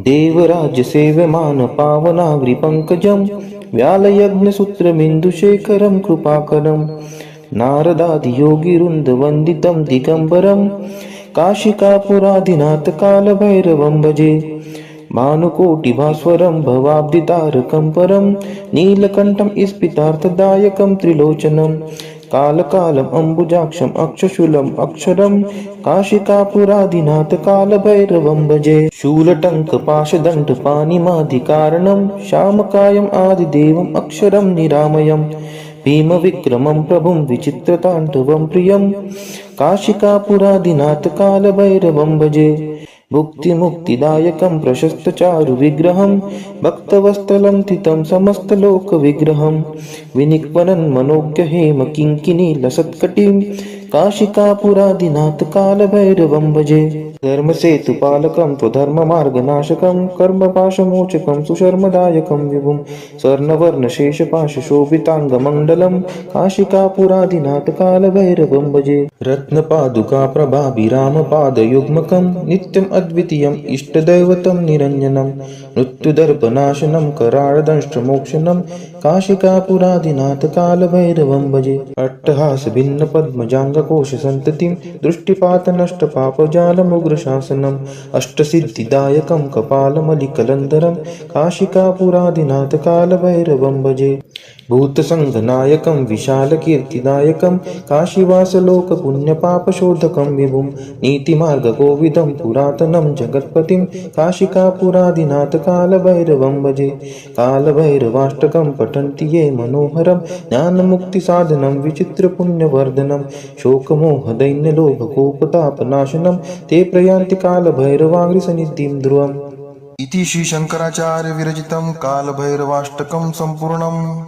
देवराज्य सेव्यमान पावनाग्रिपङ्कजं व्यालयज्ञसूत्रमिन्दुशेखरं कृपाकरं नारदादियोगिवृन्दवन्दितं दिगम्बरं काशिकापुराधिनाथ कालभैरवं भजे। भानुकोटिभास्वरं भवाब्धितारकं परं नीलकण्ठं स्फितार्थदायकं त्रिलोचनं कालकालम् अम्बुजाक्षम् अक्षशूलम् अक्षरं काशिकापुराधिनाथ कालभैरवं भजे। शूलटङ्कपाशदण्डपाणिमादिकारणं श्यामकायम् आदिदेवम् अक्षरं निरामयम् भीमविक्रमं प्रभुं विचित्रताण्डवं प्रियं काशिकापुराधिनाथ कालभैरवं भजे। भुक्तिमुक्तिदायकं प्रशस्तचारुविग्रहं भक्तवत्सलं तितं समस्तलोकविग्रहं विनिक्वनं मनोज्ञहेम किङ्किणीलसत्कटिं काशिकापुराधिनाथ कालभैरवं भजे। धर्मसेतुपालकं त्वधर्ममार्गनाशकं कर्मपाशमोचकं सुशर्मदायकं विभुं स्वर्णवर्णशेषपाशशोभिताङ्गमण्डलं काशिकापुराधिनाथ कालभैरवं भजे। रत्नपादुकाप्रभाभिरामपादयुग्मकं नित्यम् अद्वितीयम् इष्टदैवतं निरञ्जनं मृत्युदर्पनाशनं कराळदंष्ट्रमोक्षणं काशिकापुराधिनाथ कालभैरवं भजे। अट्टहासभिन्नपद्मजाङ्गकोशसन्ततिं दृष्टिपातनष्टपापजालमुग्रशासनम् अष्टसिद्धिदायकं कपालमलिकलन्धरं काशिकापुराधिनाथ कालभैरवं भजे। भूतसङ्घनायकं विशालकीर्तिदायकं काशीवासलोकपुण्यपापशोधकं विभुं नीतिमार्गकोविदं पुरातनं जगत्पतिं काशिकापुराधिनाथ कालभैरवं भजे। कालभैरवाष्टकं पठन्ति ये मनोहरं ज्ञानमुक्तिसाधनं विचित्रपुण्यवर्धनं शोकमोहदैन्यलोभकोपतापनाशनं ते प्रयान्ति कालभैरवाग्रिसन्निधिं ध्रुवम्। इति श्री शंकराचार्य विरचितं कालभैरवाष्टकं सम्पूर्णम्।